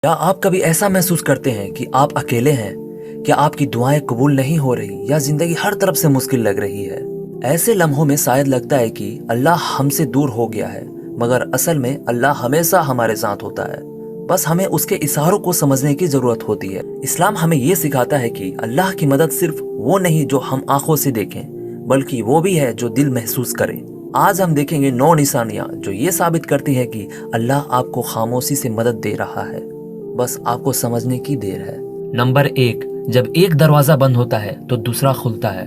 क्या आप कभी ऐसा महसूस करते हैं कि आप अकेले हैं? क्या आपकी दुआएं कबूल नहीं हो रही या जिंदगी हर तरफ से मुश्किल लग रही है? ऐसे लम्हों में शायद लगता है कि अल्लाह हमसे दूर हो गया है, मगर असल में अल्लाह हमेशा हमारे साथ होता है। बस हमें उसके इशारों को समझने की जरूरत होती है। इस्लाम हमें ये सिखाता है कि अल्लाह की मदद सिर्फ वो नहीं जो हम आंखों से देखें, बल्कि वो भी है जो दिल महसूस करे। आज हम देखेंगे 9 निशानियां जो ये साबित करती हैं कि अल्लाह आपको खामोशी से मदद दे रहा है, बस आपको समझने की देर है। नंबर 1, जब एक दरवाजा बंद होता है तो दूसरा खुलता है।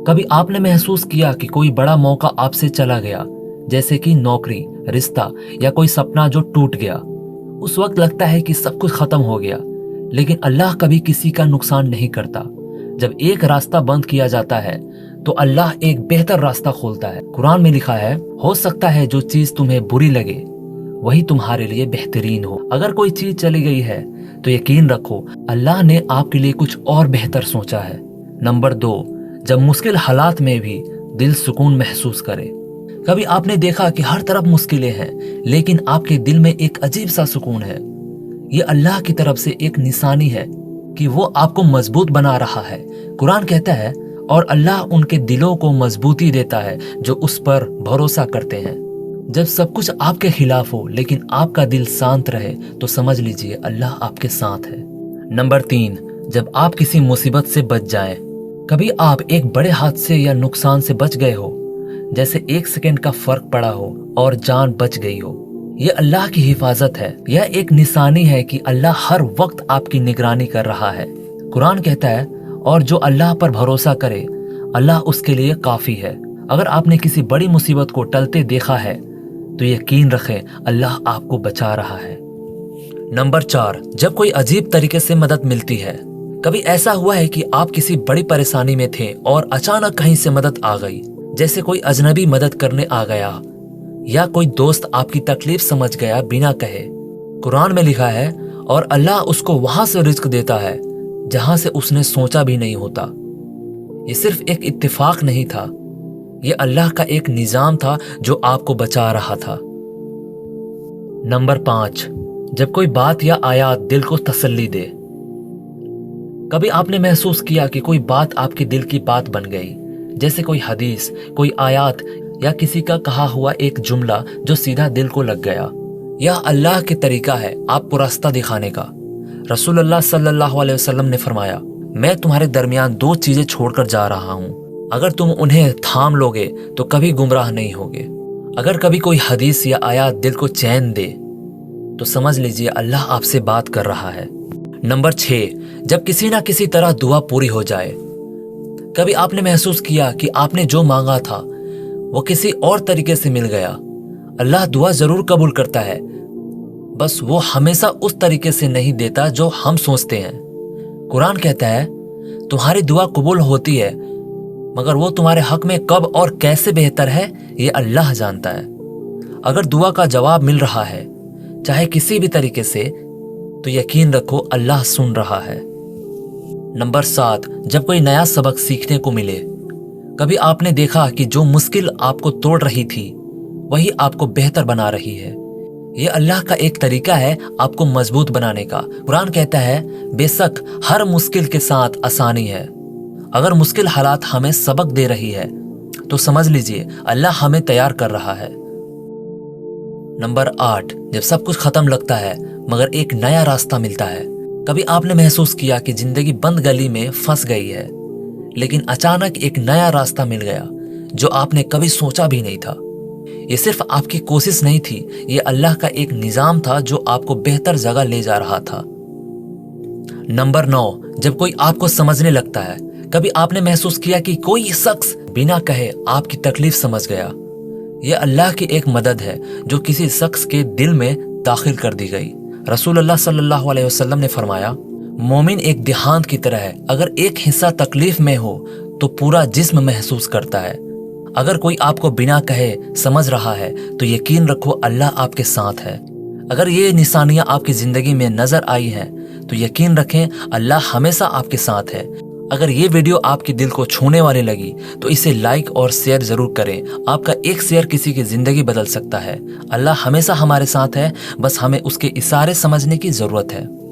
कभी आपने महसूस किया कि कोई बड़ा मौका आपसे चला गया, जैसे कि नौकरी, रिश्ता या कोई सपना जो टूट गया। उस वक्त लगता है कि सब कुछ खत्म हो गया, लेकिन अल्लाह कभी किसी का नुकसान नहीं करता। जब एक रास्ता बंद किया जाता है तो अल्लाह एक बेहतर रास्ता खोलता है। कुरान में लिखा है, हो सकता है जो चीज तुम्हें बुरी लगे वही तुम्हारे लिए बेहतरीन हो। अगर कोई चीज चली गई है तो यकीन रखो अल्लाह ने आपके लिए कुछ और बेहतर सोचा है। नंबर 2, जब मुश्किल हालात में भी दिल सुकून महसूस करे। कभी आपने देखा कि हर तरफ मुश्किलें हैं, लेकिन आपके दिल में एक अजीब सा सुकून है। ये अल्लाह की तरफ से एक निशानी है कि वो आपको मजबूत बना रहा है। कुरान कहता है, और अल्लाह उनके दिलों को मजबूती देता है जो उस पर भरोसा करते हैं। जब सब कुछ आपके खिलाफ हो लेकिन आपका दिल शांत रहे तो समझ लीजिए अल्लाह आपके साथ है। नंबर 3, जब आप किसी मुसीबत से बच जाएं। कभी आप एक बड़े हादसे या नुकसान से बच गए हो, जैसे 1 सेकंड का फर्क पड़ा हो और जान बच गई हो। यह अल्लाह की हिफाजत है। यह एक निशानी है कि अल्लाह हर वक्त आपकी निगरानी कर रहा है। कुरान कहता है, और जो अल्लाह पर भरोसा करे अल्लाह उसके लिए काफी है। अगर आपने किसी बड़ी मुसीबत को टलते देखा है तो यकीन रखें अल्लाह आपको बचा रहा है। नंबर 4, जब कोई अजीब तरीके से मदद मिलती है। कभी ऐसा हुआ है कि आप किसी बड़ी परेशानी में थे और अचानक कहीं से मदद आ गई, जैसे कोई अजनबी मदद करने आ गया या कोई दोस्त आपकी तकलीफ समझ गया बिना कहे। कुरान में लिखा है, और अल्लाह उसको वहां से रिज्क देता है जहां से उसने सोचा भी नहीं होता। ये सिर्फ एक इत्तेफाक नहीं था, ये अल्लाह का एक निजाम था जो आपको बचा रहा था। नंबर 5, जब कोई बात या आयत दिल को तसल्ली दे। कभी आपने महसूस किया कि कोई बात आपके दिल की बात बन गई, जैसे कोई हदीस, कोई आयत या किसी का कहा हुआ एक जुमला जो सीधा दिल को लग गया। यह अल्लाह के तरीका है आपको रास्ता दिखाने का। रसूलुल्लाह सल्लल्लाहु अलैहि वसल्लम ने फरमाया, मैं तुम्हारे दरमियान 2 चीजें छोड़कर जा रहा हूँ, अगर तुम उन्हें थाम लोगे तो कभी गुमराह नहीं होगे। अगर कभी कोई हदीस या आयत दिल को चैन दे तो समझ लीजिए अल्लाह आपसे बात कर रहा है। नंबर 6, जब किसी ना किसी तरह दुआ पूरी हो जाए। कभी आपने महसूस किया कि आपने जो मांगा था वो किसी और तरीके से मिल गया। अल्लाह दुआ जरूर कबूल करता है, बस वो हमेशा उस तरीके से नहीं देता जो हम सोचते हैं। कुरान कहता है, तुम्हारी दुआ कबूल होती है, मगर वो तुम्हारे हक में कब और कैसे बेहतर है ये अल्लाह जानता है। अगर दुआ का जवाब मिल रहा है चाहे किसी भी तरीके से, तो यकीन रखो अल्लाह सुन रहा है। नंबर 7, जब कोई नया सबक सीखने को मिले। कभी आपने देखा कि जो मुश्किल आपको तोड़ रही थी वही आपको बेहतर बना रही है। यह अल्लाह का एक तरीका है आपको मजबूत बनाने का। कुरान कहता है, बेशक हर मुश्किल के साथ आसानी है। अगर मुश्किल हालात हमें सबक दे रही है तो समझ लीजिए अल्लाह हमें तैयार कर रहा है। नंबर 8, जब सब कुछ खत्म लगता है मगर एक नया रास्ता मिलता है। कभी आपने महसूस किया कि जिंदगी बंद गली में फंस गई है, लेकिन अचानक एक नया रास्ता मिल गया जो आपने कभी सोचा भी नहीं था। ये सिर्फ आपकी कोशिश नहीं थी, ये अल्लाह का एक निजाम था जो आपको बेहतर जगह ले जा रहा था। नंबर 9, जब कोई आपको समझने लगता है। कभी आपने महसूस किया कि कोई शख्स बिना कहे आपकी तकलीफ समझ गया। यह अल्लाह की एक मदद है जो किसी शख्स के दिल में दाखिल कर दी गई। रसूलुल्लाह सल्लल्लाहु अलैहि वसल्लम ने फरमाया, मोमिन एक देहांत की तरह है, अगर एक हिस्सा तकलीफ में हो तो पूरा जिस्म महसूस करता है। अगर कोई आपको बिना कहे समझ रहा है तो यकीन रखो अल्लाह आपके साथ है। अगर ये निशानियां आपकी जिंदगी में नजर आई हैं तो यकीन रखें अल्लाह हमेशा आपके साथ है। अगर ये वीडियो आपके दिल को छूने वाली लगी तो इसे लाइक और शेयर जरूर करें। आपका एक शेयर किसी की जिंदगी बदल सकता है। अल्लाह हमेशा हमारे साथ है, बस हमें उसके इशारे समझने की जरूरत है।